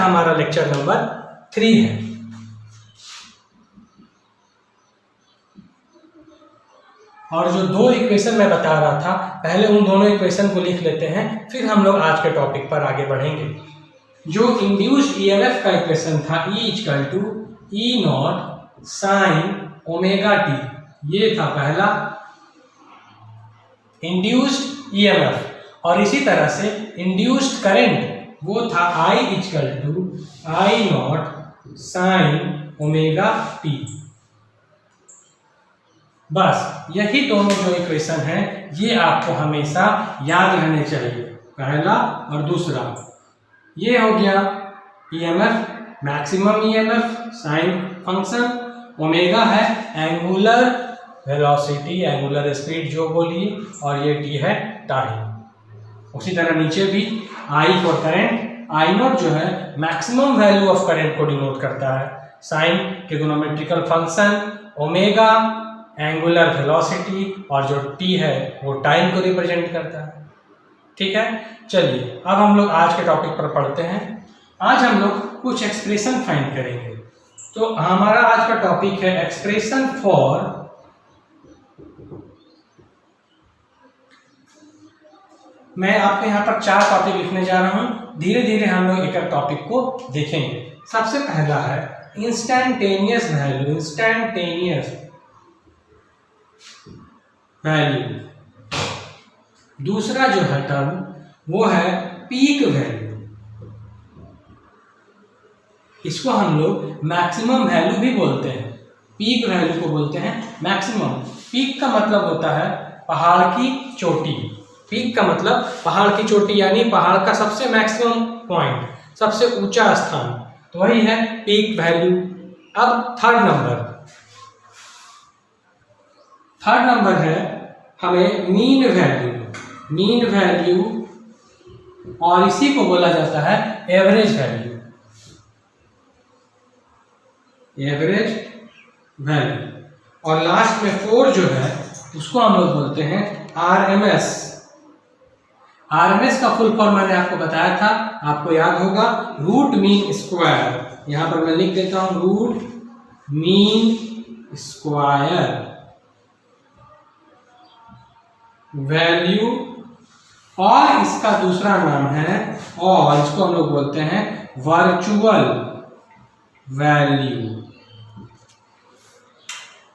हमारा lecture number 3 है। और जो दो इक्वेशन मैं बता रहा था, पहले उन दोनों इक्वेशन को लिख लेते हैं, फिर हम लोग आज के टॉपिक पर आगे बढ़ेंगे। जो इंड्यूस्ड ईएमएफ का इक्वेशन था E=E0 sin ओमेगा टी, ये था पहला इंड्यूस्ड ईएमएफ। और इसी तरह से इंड्यूस्ड करंट वो था I=I0 sin ओमेगा टी। बस यही दोनों जो इक्वेशन है ये आपको हमेशा याद रहने चाहिए, पहला और दूसरा। ये हो गया EMF, maximum EMF sine function, omega है एंगुलर वेलोसिटी, एंगुलर स्पीड जो बोलिए, और ये टी है टाइम। उसी तरह नीचे भी आई फॉर करंट, I0 जो है मैक्सिमम वैल्यू ऑफ करंट को डिनोट करता है, sine trigonometrical function, omega angular velocity, और जो टी है वो टाइम को रिप्रेजेंट करता है। ठीक है, चलिए अब हम लोग आज के टॉपिक पर पढ़ते हैं। आज हम लोग कुछ एक्सप्रेशन फाइंड करेंगे। तो हमारा आज का टॉपिक है एक्सप्रेशन फॉर मैं आपको यहाँ पर 4 टॉपिक लिखने जा रहा हूँ। धीरे धीरे हम लोग एक टॉपिक को देखेंगे। सबसे पहला है इंस्टैन्टेनियस वैल्यू, इंस्टैन्टेनियस वैल्यू। दूसरा जो है टर्म वो है पीक वैल्यू, इसको हम लोग मैक्सिमम वैल्यू भी बोलते हैं। पीक वैल्यू को बोलते हैं मैक्सिमम। पीक का मतलब होता है पहाड़ की चोटी। पीक का मतलब पहाड़ की चोटी, यानी पहाड़ का सबसे मैक्सिमम पॉइंट, सबसे ऊंचा स्थान, तो वही है पीक वैल्यू। अब थर्ड नंबर है हमें मीन वैल्यू, मीन वैल्यू, और इसी को बोला जाता है एवरेज वैल्यू, एवरेज वैल्यू। और लास्ट में 4 जो है उसको हम लोग बोलते हैं आरएमएस। आरएमएस का फुल फॉर्म मैंने आपको बताया था, आपको याद होगा, रूट मीन स्क्वायर। यहां पर मैं लिख देता हूं रूट मीन स्क्वायर वैल्यू, और इसका दूसरा नाम है, और इसको हम लोग बोलते हैं वर्चुअल वैल्यू।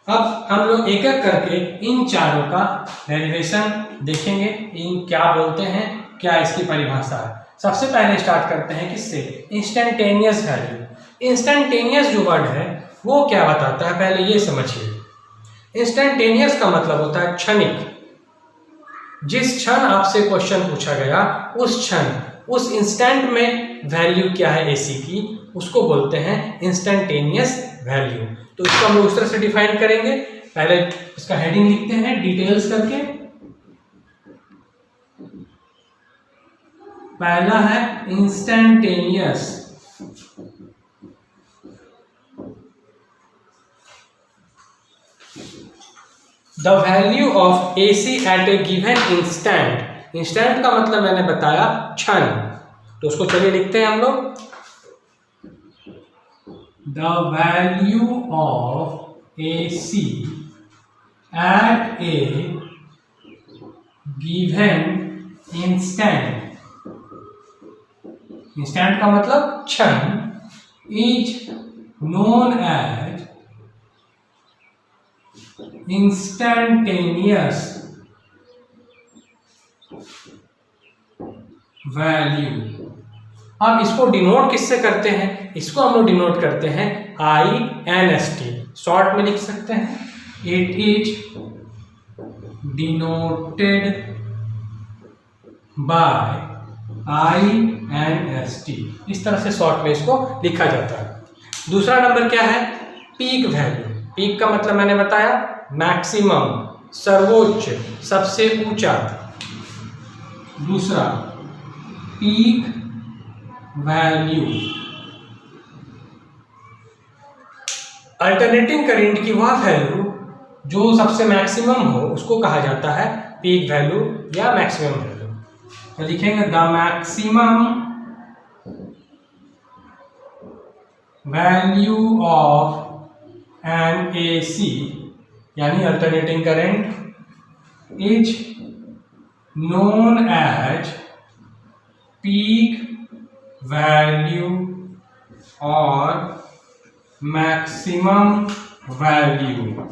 अब हम लोग एक एक करके इन चारों का डेरिवेशन देखेंगे, इन क्या बोलते हैं, क्या इसकी परिभाषा है। सबसे पहले स्टार्ट करते हैं किससे, इंस्टैन्टेनियस वैल्यू। इंस्टैन्टेनियस जो वर्ड है वो क्या बताता है, पहले ये समझिए। इंस्टैन्टेनियस का मतलब होता है क्षणिक। जिस क्षण आपसे क्वेश्चन पूछा गया उस क्षण, उस इंस्टेंट में वैल्यू क्या है एसी की, उसको बोलते हैं इंस्टैन्टेनियस वैल्यू। तो इसको हम लोग उस तरह से डिफाइन करेंगे। पहले इसका हेडिंग लिखते हैं डिटेल्स करके। पहला है instantaneous, the value of AC at a given instant. Instant का मतलब मैंने बताया क्षण, तो उसको चलिए लिखते हैं हम लोग। The value of AC at a given instant, instant का मतलब क्षण, is known as instantaneous value. अब इसको डिनोट किससे करते हैं, इसको हम लोग डिनोट करते हैं INST, शॉर्ट में लिख सकते हैं। It is denoted by INST, इस तरह से शॉर्ट में इसको लिखा जाता है। दूसरा नंबर क्या है, पीक वैल्यू। पीक का मतलब मैंने बताया मैक्सिमम, सर्वोच्च, सबसे ऊंचा। दूसरा पीक वैल्यू, अल्टरनेटिंग करंट की वह वैल्यू जो सबसे मैक्सिमम हो उसको कहा जाता है पीक वैल्यू या मैक्सिमम वैल्यू। तो लिखेंगे the maximum value of an AC यानी alternating current is known as peak value और मैक्सिमम वैल्यू।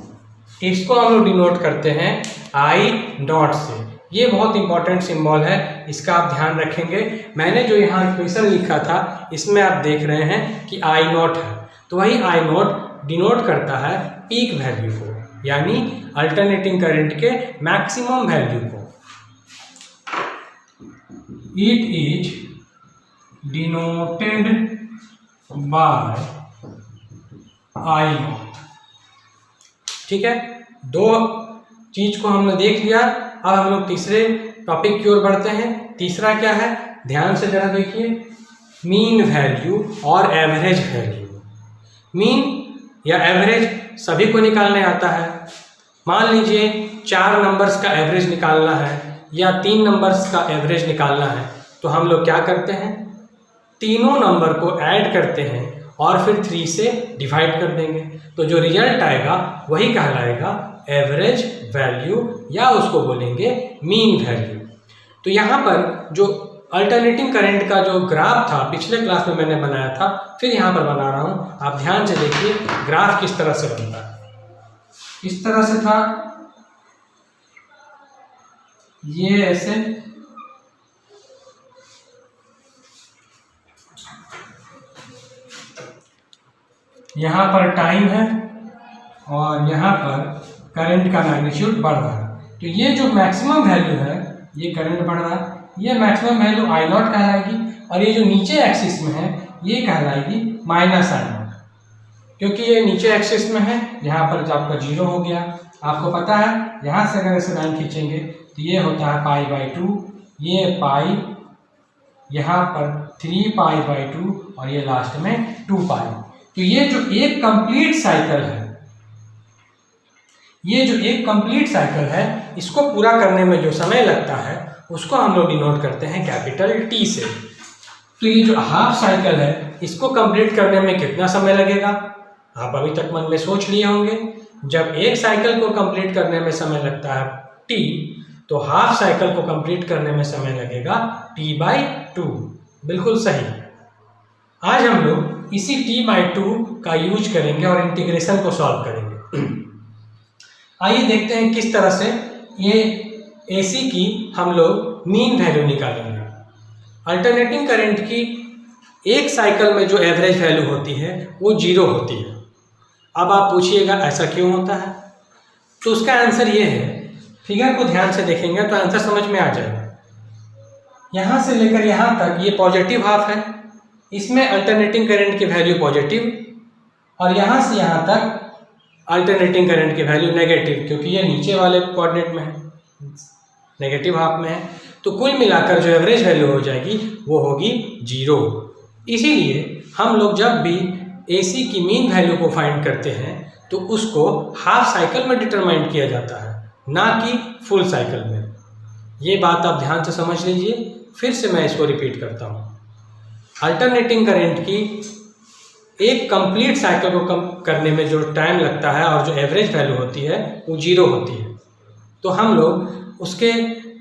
इसको हम लोग डिनोट करते हैं आई डॉट से। ये बहुत इंपॉर्टेंट सिंबल है, इसका आप ध्यान रखेंगे। मैंने जो यहाँ इक्वेशन लिखा था इसमें आप देख रहे हैं कि आई नॉट है, तो वही आई नॉट डिनोट करता है पीक वैल्यू को, यानी अल्टरनेटिंग करंट के मैक्सिमम वैल्यू को। It is denoted by I not. ठीक है, दो चीज को हमने देख लिया। अब हम लोग तीसरे टॉपिक की ओर बढ़ते हैं। तीसरा क्या है, ध्यान से जरा देखिए, मीन वैल्यू और एवरेज वैल्यू। मीन या एवरेज सभी को निकालने आता है। मान लीजिए 4 नंबर्स का एवरेज निकालना है या 3 नंबर्स का एवरेज निकालना है, तो हम लोग क्या करते हैं, तीनों नंबर को ऐड करते हैं और फिर 3 से डिवाइड कर देंगे, तो जो रिजल्ट आएगा वही कहलाएगा एवरेज वैल्यू या उसको बोलेंगे मीन वैल्यू। तो यहाँ पर जो अल्टरनेटिंग करंट का जो ग्राफ था पिछले क्लास में मैंने बनाया था, फिर यहाँ पर बना रहा हूँ। आप ध्यान से देखिए ग्राफ किस तरह से बनता है। इस तरह से था, ये ऐसे, यहाँ पर टाइम है और यहाँ पर करंट का मैग्नीट्यूड बढ़ रहा है। तो ये जो मैक्सिमम वैल्यू है, ये करंट बढ़ रहा है, ये मैक्सिमम वैल्यू आई नॉट कहलाएगी, और ये जो नीचे एक्सिस में है ये कहलाएगी माइनस आई नॉट, क्योंकि ये नीचे एक्सिस में है। यहाँ पर जो आपका 0 हो गया, आपको पता है यहाँ से अगर इसे लाइन खींचेंगे तो ये होता है π/2, ये पाई, यहाँ पर 3π/2 और ये लास्ट में 2π। तो ये जो एक कंप्लीट साइकिल है, ये जो एक कंप्लीट साइकिल है, इसको पूरा करने में जो समय लगता है उसको हम लोग डिनोट करते हैं कैपिटल T से। तो ये जो हाफ साइकिल है, इसको कंप्लीट करने में कितना समय लगेगा, आप अभी तक मन में सोच लिए होंगे। जब एक साइकिल को कंप्लीट करने में समय लगता है T, तो हाफ साइकिल को कंप्लीट करने में समय लगेगा T/2। बिल्कुल सही। आज हम लोग इसी T/2 का यूज करेंगे और इंटीग्रेशन को सॉल्व करेंगे। आइए देखते हैं किस तरह से ये AC की हम लोग मीन वैल्यू निकालेंगे। अल्टरनेटिंग करंट की एक साइकिल में जो एवरेज वैल्यू होती है वो 0 होती है। अब आप पूछिएगा ऐसा क्यों होता है, तो उसका आंसर ये है, फिगर को ध्यान से देखेंगे तो आंसर समझ में आ जाएगा। यहाँ से लेकर यहाँ तक ये पॉजिटिव हाफ है, इसमें अल्टरनेटिंग करंट की वैल्यू पॉजिटिव, और यहाँ से यहाँ तक अल्टरनेटिंग करंट की वैल्यू नेगेटिव, क्योंकि ये नीचे वाले कोऑर्डिनेट में है, नेगेटिव हाफ में है। तो कुल मिलाकर जो एवरेज वैल्यू हो जाएगी वो होगी 0। इसीलिए हम लोग जब भी AC की मीन वैल्यू को फाइंड करते हैं तो उसको हाफ साइकिल में डिटरमाइन किया जाता है, ना कि फुल साइकिल में। ये बात आप ध्यान से समझ लीजिए। फिर से मैं इसको रिपीट करता हूँ। अल्टरनेटिंग करंट की एक कंप्लीट साइकिल को कम करने में जो टाइम लगता है और जो एवरेज वैल्यू होती है वो 0 होती है। तो हम लोग उसके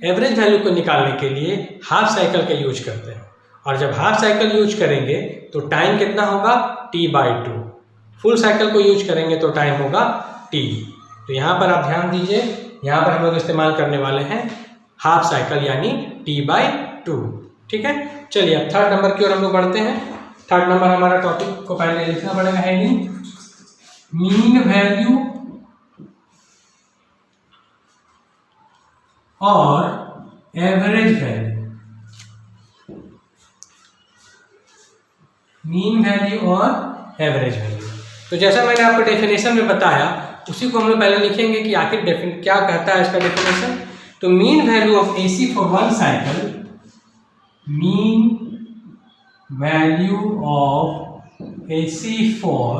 एवरेज वैल्यू को निकालने के लिए हाफ साइकिल का यूज करते हैं, और जब हाफ साइकिल यूज करेंगे तो टाइम कितना होगा, T/2। फुल साइकिल को यूज करेंगे तो टाइम होगा T। तो यहाँ पर आप ध्यान दीजिए, यहाँ पर हम लोग इस्तेमाल करने वाले हैं हाफ साइकिल यानी T/2। ठीक है, चलिए अब थर्ड नंबर की ओर हम लोग बढ़ते हैं। थर्ड नंबर हमारा टॉपिक को पहले लिखना पड़ेगा, हेडिंग मीन वैल्यू और एवरेज वैल्यू। मीन वैल्यू और एवरेज वैल्यू, तो जैसा मैंने आपको डेफिनेशन में बताया उसी को हम लोग पहले लिखेंगे कि आखिर क्या कहता है इसका डेफिनेशन। तो mean value of AC for one cycle, mean value of AC for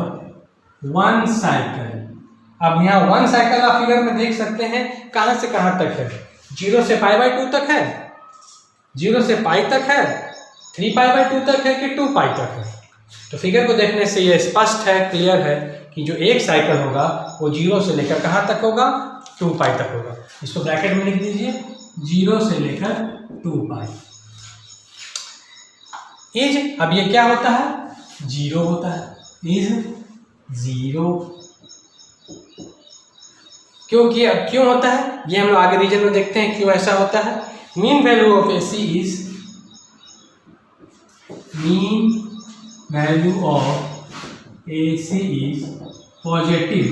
one cycle. अब यहाँ वन साइकिल आप फिगर में देख सकते हैं कहाँ से कहाँ तक है, 0 से π/2 तक है, 0 से π तक है, 3π/2 तक है कि 2π तक है। तो फिगर को देखने से ये स्पष्ट है, क्लियर है कि जो एक साइकिल होगा वो 0 से लेकर कहाँ तक होगा, 2 पाई तक होगा। इसको ब्रैकेट में लिख दीजिए, 0 से लेकर 2 पाई। इज, अब ये क्या होता है, 0 होता है, इज 0। क्योंकि अब क्यों होता है ये हम लोग आगे रीजन में देखते हैं क्यों ऐसा होता है। Mean value of AC is, mean value of AC is positive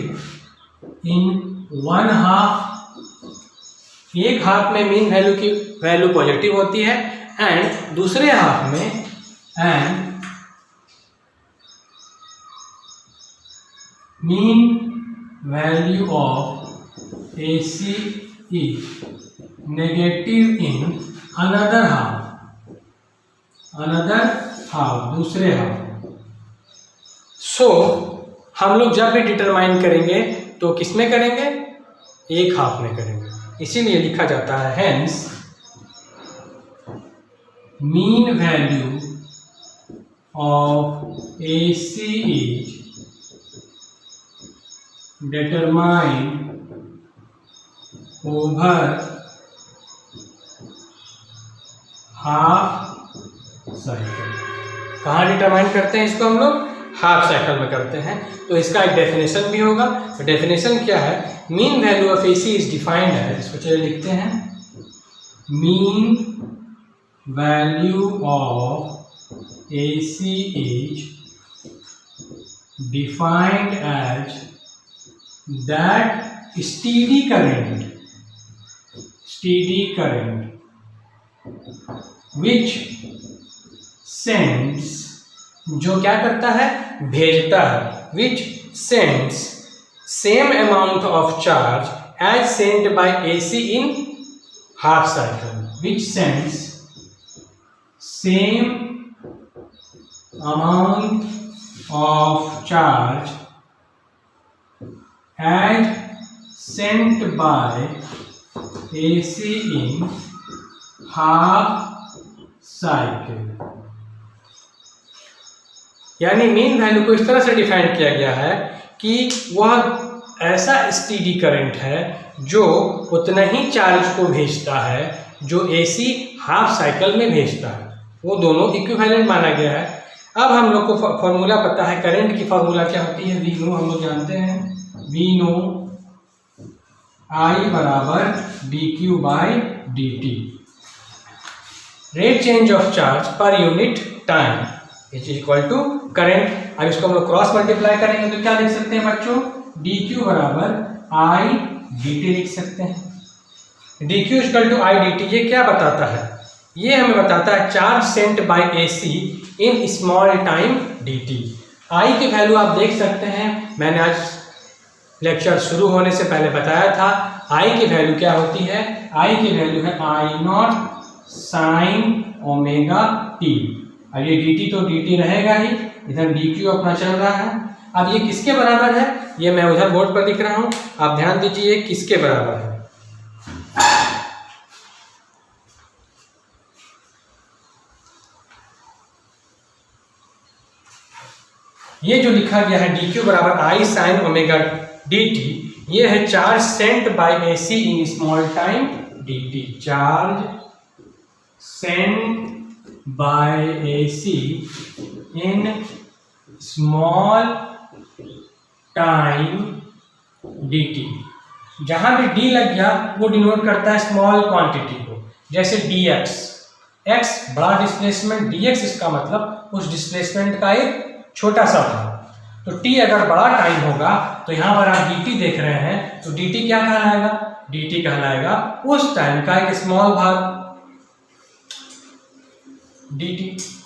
in 1/2। एक हाफ में मीन वैल्यू की वैल्यू पॉजिटिव होती है एंड दूसरे हाफ में mean value of AC is negative in another half, दूसरे हाफ। सो हम लोग जब भी डिटरमाइन करेंगे तो किस में करेंगे, एक हाफ में करेंगे, इसीलिए लिखा जाता है hence mean value of AC is determined over half cycle. कहाँ डिटरमाइन करते हैं इसको हम लोग, हाफ साइकिल में करते हैं। तो इसका एक डेफिनेशन भी होगा। तो डेफिनेशन क्या है, mean value of AC is defined है, इसको चलिए लिखते हैं, mean value of AC is defined as that steady current which sends, जो क्या करता है, भेजता है, which sends same amount of charge as sent by AC in half cycle, which sends same amount of charge as sent by AC in half cycle। यानी mean value को इस तरह से डिफाइन किया गया है कि वह ऐसा स्टीडी करंट है जो उतना ही चार्ज को भेजता है जो AC हाफ साइकिल में भेजता है, वो दोनों इक्विवेलेंट माना गया है। अब हम लोग को फॉर्मूला पता है, करंट की फॉर्मूला क्या होती है, वी नो, हम लोग जानते हैं, वी नो I बराबर dq by dt, rate change of charge per unit time is equal to current. अब इसको हम लोग क्रॉस मल्टीप्लाई करेंगे तो क्या लिख सकते हैं बच्चों, dq बराबर I dt लिख सकते हैं। dq equal to I dt ये क्या बताता है, ये हमें बताता है charge sent bye AC in small time dt। I की वैल्यू आप देख सकते हैं, मैंने आज लेक्चर शुरू होने से पहले बताया था, I की वैल्यू क्या होती है, I की वैल्यू है I0 साइन ओमेगा t। अब ये dt तो dt रहेगा ही, इधर dq अपना चल रहा है। अब ये किसके बराबर है, ये मैं उधर बोर्ड पर लिख रहा हूं, आप ध्यान दीजिए किसके बराबर है। ये जो लिखा गया है dq बराबर I साइन ओमेगा dt, ये है charge sent bye AC in small time dt, charge sent bye AC in small time dt। जहां भी d लग गया वो डिनोट करता है स्मॉल क्वांटिटी को, जैसे dx, x बड़ा डिस्प्लेसमेंट, dx इसका मतलब उस डिस्प्लेसमेंट का एक छोटा सा भाग। तो t अगर बड़ा टाइम होगा तो यहाँ पर आप dt देख रहे हैं, तो dt क्या कहलाएगा, dt कहलाएगा उस टाइम का एक स्मॉल भाग dt।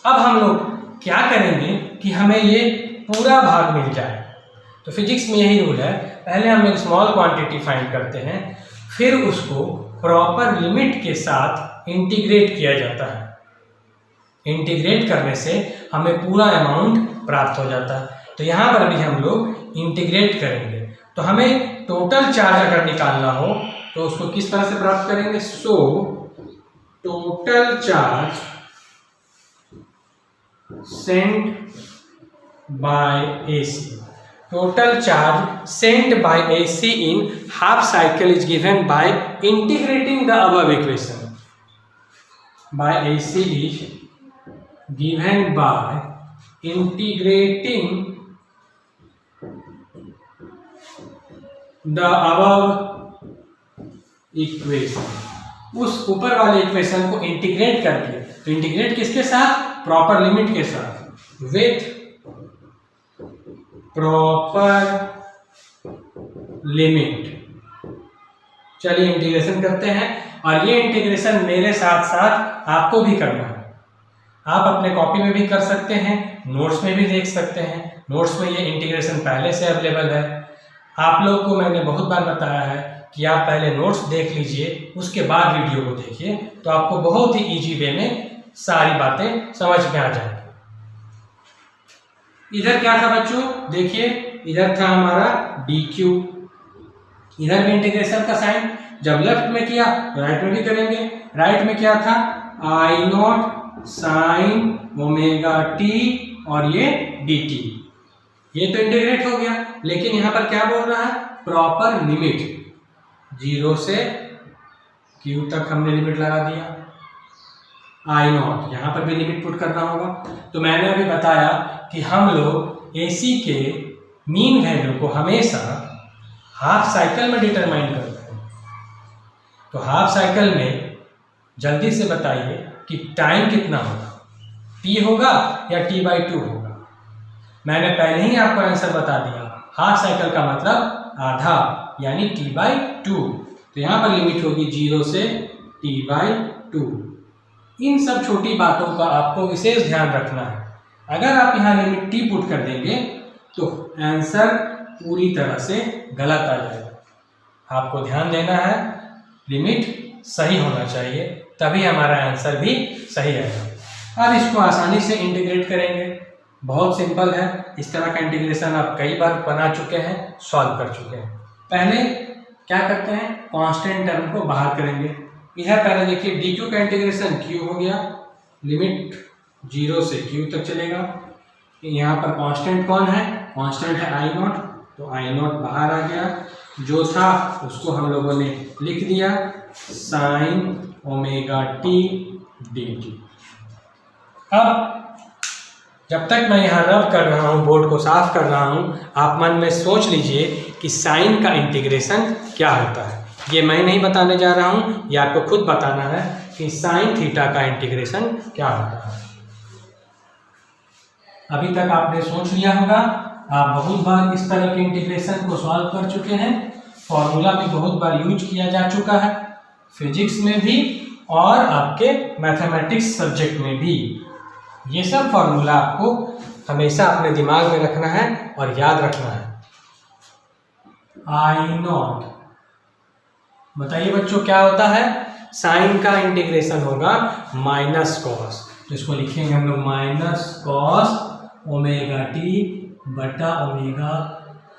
अब हम लोग क्या करेंगे कि हमें ये पूरा भाग मिल जाए। तो फिजिक्स में यही रूल है, पहले हम एक स्मॉल क्वांटिटी फाइंड करते हैं, फिर उसको प्रॉपर लिमिट के साथ इंटीग्रेट किया जाता है। इंटीग्रेट करने से हमें पूरा अमाउंट प्राप्त हो जाता है। तो यहाँ पर भी हम लोग इंटीग्रेट करेंगे, तो हमें टोटल चार्ज अगर निकालना हो तो उसको किस तरह से प्राप्त करेंगे, so total charge sent by AC. Total charge sent by AC in half cycle is given by integrating the above equation. By AC is given by integrating the above equation. उस ऊपर वाले इक्वेशन को integrate करके, तो integrate किसके साथ? Proper limit के साथ, विथ प्रॉपर लिमिट। चलिए इंटीग्रेशन करते हैं, और ये इंटीग्रेशन मेरे साथ साथ आपको भी करना है। आप अपने कॉपी में भी कर सकते हैं, नोट्स में भी देख सकते हैं। नोट्स में ये इंटीग्रेशन पहले से अवेलेबल है। आप लोग को मैंने बहुत बार बताया है कि आप पहले नोट्स देख लीजिए, उसके बाद वीडियो को देखिए, तो आपको बहुत ही इजी वे में सारी बातें समझ में आ जाएंगी। इधर क्या था बच्चों? देखिए, इधर था हमारा dq, इधर भी इंटीग्रेशन का साइन जब लेफ्ट में किया तो राइट में भी करेंगे। राइट में क्या था? I not sine omega t और ये dt, ये तो इंटीग्रेट हो गया। लेकिन यहाँ पर क्या बोल रहा है? प्रॉपर लिमिट, 0 से q तक हमने लिमिट लगा दिया। I नॉट, यहाँ पर भी लिमिट पुट करना होगा। तो मैंने अभी बताया कि हम लोग AC के मीन वैल्यू को हमेशा हाफ साइकिल में डिटरमाइन करते हैं। तो हाफ साइकिल में जल्दी से बताइए कि टाइम कितना होगा? t होगा या t/2 होगा? मैंने पहले ही आपको आंसर बता दिया, हाफ साइकिल का मतलब आधा, यानी t/2। तो यहाँ पर लिमिट होगी 0 से t/2। इन सब छोटी बातों का आपको विशेष ध्यान रखना है। अगर आप यहाँ लिमिट t पुट कर देंगे तो आंसर पूरी तरह से गलत आ जाएगा। आपको ध्यान देना है, लिमिट सही होना चाहिए, तभी हमारा आंसर भी सही आएगा। अब इसको आसानी से इंटीग्रेट करेंगे, बहुत सिंपल है। इस तरह का इंटीग्रेशन आप कई बार बना चुके हैं, सॉल्व कर चुके हैं। पहले क्या करते हैं? कांस्टेंट टर्म को बाहर करेंगे। इधर पहले देखिए dq का इंटीग्रेशन q हो गया, लिमिट 0 से q तक चलेगा। यहाँ पर कांस्टेंट कौन है? कांस्टेंट है I नॉट, तो I नॉट बाहर आ गया। जो था उसको हम लोगों ने लिख दिया, साइन ओमेगा t dt। अब जब तक मैं यहाँ रब कर रहा हूँ, बोर्ड को साफ कर रहा हूँ, आप मन में सोच लीजिए कि साइन का इंटीग्रेशन क्या होता है। ये मैं नहीं बताने जा रहा हूँ, ये आपको खुद बताना है कि साइन थीटा का इंटीग्रेशन क्या होता है। अभी तक आपने सोच लिया होगा, आप बहुत बार इस तरह के इंटीग्रेशन को सॉल्व कर चुके हैं। फॉर्मूला भी बहुत बार यूज किया जा चुका है, फिजिक्स में भी और आपके मैथमेटिक्स सब्जेक्ट में भी। ये सब फॉर्मूला आपको हमेशा अपने दिमाग में रखना है और याद रखना है। I नॉट, बताइए बच्चों क्या होता है? साइन का इंटीग्रेशन होगा माइनस कॉस, तो इसको लिखेंगे हम लोग माइनस कॉस ओमेगा टी बटा ओमेगा,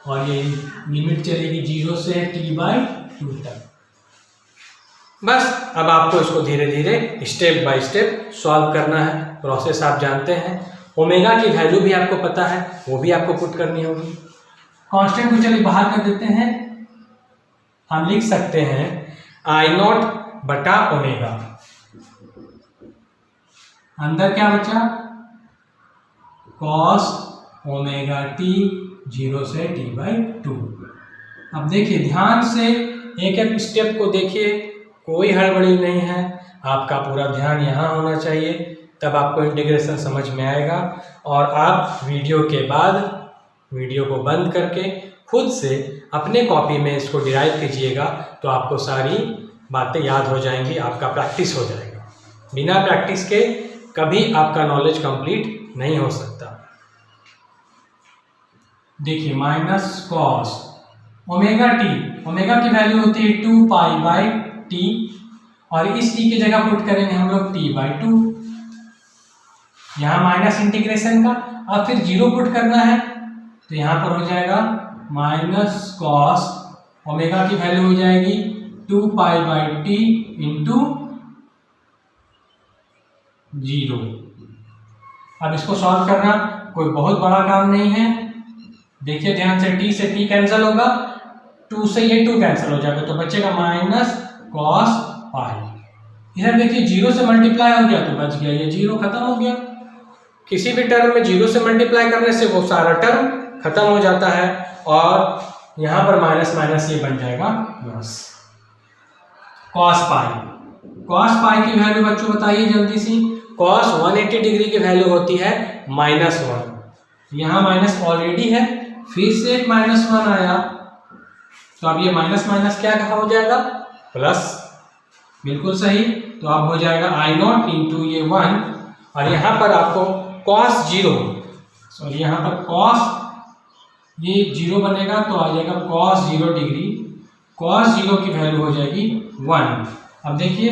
और ये लिमिट चलेगी 0 से t/2 तक। बस अब आपको इसको धीरे धीरे स्टेप बाय स्टेप सॉल्व करना है। प्रोसेस आप जानते हैं। ओमेगा की वैल्यू भी आपको पता है, वो भी आपको पुट करनी होगी। कांस्टेंट को चलिए बाहर कर देते हैं। हम लिख सकते हैं I नॉट बटा ओमेगा, अंदर क्या बचा? कॉस ओमेगा टी 0 से t/2। अब देखिए ध्यान से एक एक स्टेप को देखिए, कोई हड़बड़ी नहीं है। आपका पूरा ध्यान यहाँ होना चाहिए, तब आपको इंटीग्रेशन समझ में आएगा। और आप वीडियो के बाद वीडियो को बंद करके खुद से अपने कॉपी में इसको डिराइव कीजिएगा, तो आपको सारी बातें याद हो जाएंगी, आपका प्रैक्टिस हो जाएगा। बिना प्रैक्टिस के कभी आपका नॉलेज कंप्लीट नहीं हो सकता। देखिए minus cos omega T, omega की वैल्यू होती है 2π/t, और इस t की जगह पुट करेंगे हम लोग t/2। यहाँ माइनस इंटीग्रेशन का, अब फिर 0 पुट करना है, तो यहाँ पर हो जाएगा माइनस कॉस ओमेगा की वैल्यू हो जाएगी 2π/t इंटू 0। अब इसको सॉल्व करना, कोई बहुत बड़ा काम नहीं है। देखिए ध्यान से, t से t कैंसिल होगा, 2 से ये 2 कैंसिल हो जाएगा, तो बचेगा माइनस कॉस पाई। इधर देखिए 0 से मल्टीप्लाई हो गया तो बच गया, ये 0 खत्म हो गया। किसी भी टर्म में 0 से मल्टीप्लाई करने से वो सारा टर्म खत्म हो जाता है और यहाँ पर माइनस माइनस ये बन जाएगा plus. Cos pi, cos pi की वैल्यू बच्चों बताइए जल्दी सी। कॉस 180 डिग्री की वैल्यू होती है -1। यहाँ माइनस ऑलरेडी है, फिर से एक -1 आया, तो अब ये माइनस माइनस क्या हो जाएगा, प्लस। बिल्कुल सही। तो अब हो जाएगा I0 इंटू ये 1, और यहाँ पर आपको cos 0, सॉरी यहाँ पर cos ये 0 बनेगा तो आ जाएगा cos 0 डिग्री। cos 0 की वैल्यू हो जाएगी 1। अब देखिए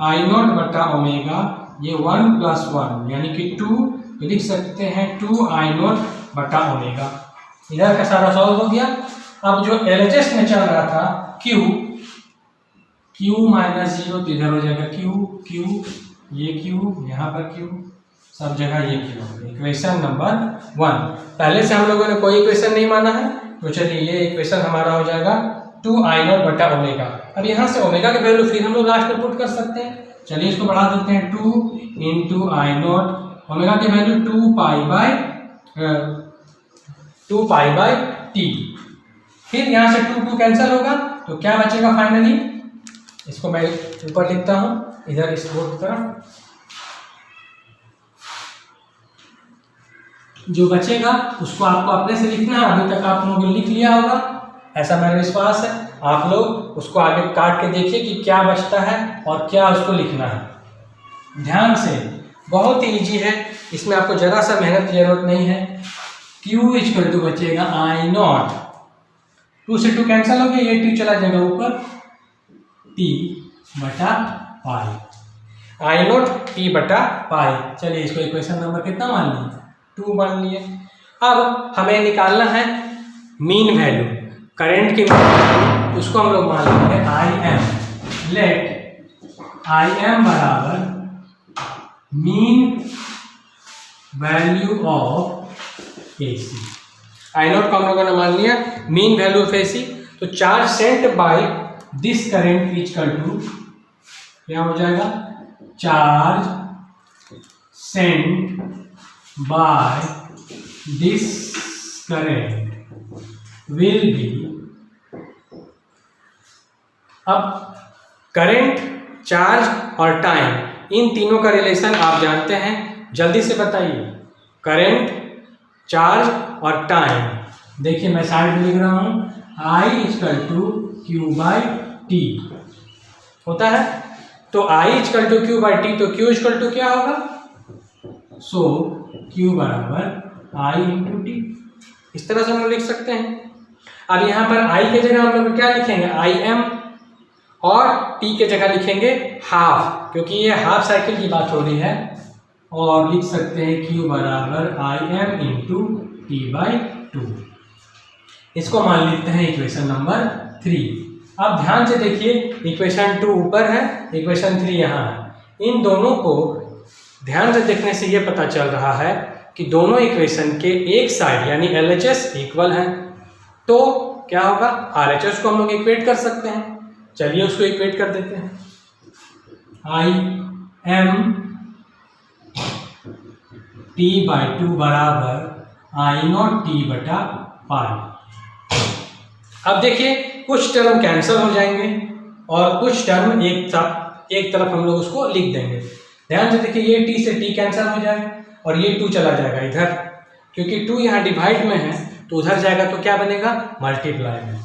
I0 बटा ओमेगा, ये 1 + 1 यानी कि 2, तो लिख सकते हैं 2I0 बटा ओमेगा। इधर का सारा सॉल्व हो गया। अब जो LHS में चल रहा था Q -0, तो इधर हो जाएगा Q, ये Q, यहाँ पर Q, सब जगह ये Q। Equation number 1। पहले से हम लोगों ने कोई इक्वेशन नहीं माना है, तो चलिए ये इक्वेशन हमारा हो जाएगा 2I0 बटा ओमेगा। अब यहाँ से ओमेगा की वैल्यू फिर हम लोग लास्ट में पुट कर सकते हैं। चलिए इसको बढ़ा देते हैं, 2 इंटू I0, ओमेगा की वैल्यू 2 पाई बाई t। फिर यहाँ से 2 कैंसिल होगा, तो क्या बचेगा फाइनली, इसको मैं ऊपर लिखता हूँ, इधर इस बोर्ड की तरफ। जो बचेगा उसको आपको अपने से लिखना है, अभी तक आप लोगों ने लिख लिया होगा, ऐसा मेरा विश्वास है। आप लोग उसको आगे काट के देखिए कि क्या बचता है और क्या उसको लिखना है। ध्यान से, बहुत ही ईजी है, इसमें आपको जरा सा मेहनत की जरूरत नहीं है। Q इक्वल टू बचेगा I0, 2 से 2 कैंसिल हो गया, ये t चला जाएगा ऊपर, t बटा पाई, I0 t बटा पाई। चलिए इसको इक्वेशन नंबर कितना मान लिए, 2 मान लिए। अब हमें निकालना है मीन वैल्यू, करंट की वैल्यू, उसको हम लोग मान लेंगे Im। लेट Im बराबर mean value of AC। I0 को हम लोगों ने मान लिया मीन वैल्यू ऑफ AC। तो charge sent by this current equal to क्या हो जाएगा, charge sent by this current will be. अब करंट, चार्ज और टाइम, इन तीनों का रिलेशन आप जानते हैं, जल्दी से बताइए। करंट, चार्ज और टाइम, देखिए मैं साइड में लिख रहा हूं, I इक्वल टू Q/T होता है। तो I इक्वल टू Q/T, तो Q इक्वल टू क्या होगा, सो Q बराबर I इंटू T। इस तरह से हम लोग लिख सकते हैं। अब यहाँ पर I के जगह हम लोग क्या लिखेंगे, Im, और T के जगह लिखेंगे हाफ, क्योंकि ये हाफ साइकिल की बात हो रही है। और लिख सकते हैं Q बराबर Im इंटू T/2। इसको मान लेते हैं इक्वेशन नंबर 3। अब ध्यान से देखिए, इक्वेशन 2 ऊपर है, इक्वेशन 3 यहाँ है। इन दोनों को ध्यान से देखने से ये पता चल रहा है कि दोनों इक्वेशन के एक साइड यानी LHS इक्वल है, तो क्या होगा, RHS को हम लोग इक्वेट कर सकते हैं। चलिए उसको इक्वेट कर देते हैं। Im T/2 बराबर I0 T बटा पाई। अब देखिए कुछ टर्म कैंसिल हो जाएंगे और कुछ टर्म एक तरफ हम लोग उसको लिख देंगे। ध्यान से देखिए, ये t से t कैंसिल हो जाएगा और ये 2 चला जाएगा इधर, क्योंकि 2 यहाँ डिवाइड में है तो उधर जाएगा तो क्या बनेगा, मल्टीप्लाई में।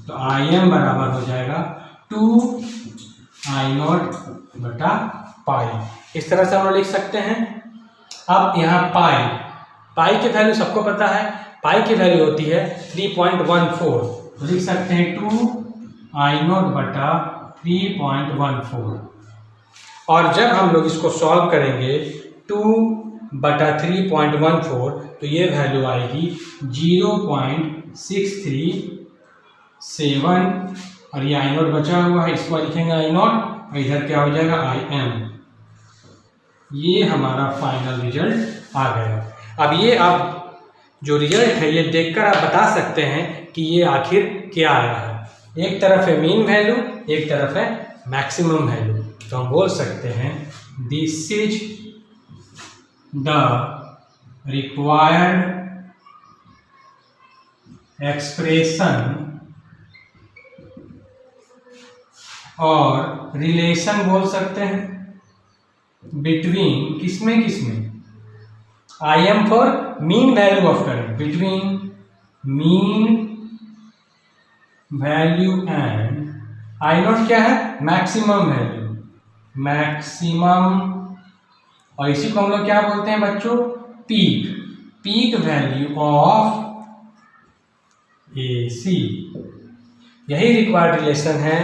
तो Im बराबर हो जाएगा 2I0 बटा पाई। इस तरह से हम लोग लिख सकते हैं। अब यहाँ पाई की वैल्यू सबको पता है, पाई की वैल्यू होती है 3.14, तो लिख सकते हैं 2I0 बटा 3.14। और जब हम लोग इसको सॉल्व करेंगे 2 बटा 3.14, तो ये वैल्यू आएगी 0.637, और ये I0 बचा हुआ है, इसको लिखेंगे I0, और इधर क्या हो जाएगा Im। ये हमारा फाइनल रिजल्ट आ गया। अब ये आप जो रिजल्ट है ये देखकर आप बता सकते हैं कि ये आखिर क्या आया है। एक तरफ है मीन वैल्यू, एक तरफ है मैक्सिमम वैल्यू, तो हम बोल सकते हैं this is the required expression और रिलेशन बोल सकते हैं बिटवीन किसमें I am for mean value of current, between mean value and I not क्या है मैक्सिमम वैल्यू, मैक्सिमम, और इसी को हम लोग क्या बोलते हैं बच्चों पीक वैल्यू ऑफ AC। यही रिक्वायर्ड रिलेशन है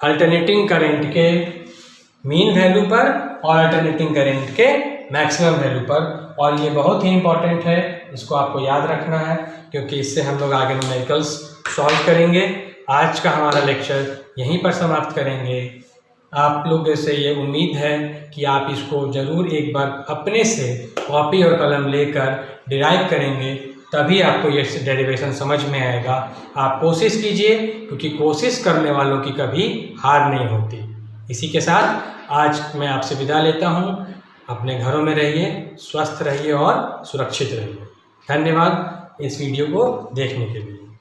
अल्टरनेटिंग करंट के मीन वैल्यू पर और अल्टरनेटिंग करंट के मैक्सिमम वैल्यू पर, और ये बहुत ही इंपॉर्टेंट है, इसको आपको याद रखना है क्योंकि इससे हम लोग आगे न्यूमेरिकल्स सॉल्व करेंगे। आज का हमारा लेक्चर यहीं पर समाप्त करेंगे। आप लोगों से ये उम्मीद है कि आप इसको ज़रूर एक बार अपने से कॉपी और कलम लेकर डिराइव करेंगे, तभी आपको ये डेरिवेशन समझ में आएगा। आप कोशिश कीजिए क्योंकि कोशिश करने वालों की कभी हार नहीं होती। इसी के साथ आज मैं आपसे विदा लेता हूँ। अपने घरों में रहिए, स्वस्थ रहिए और सुरक्षित रहिए। धन्यवाद इस वीडियो को देखने के लिए।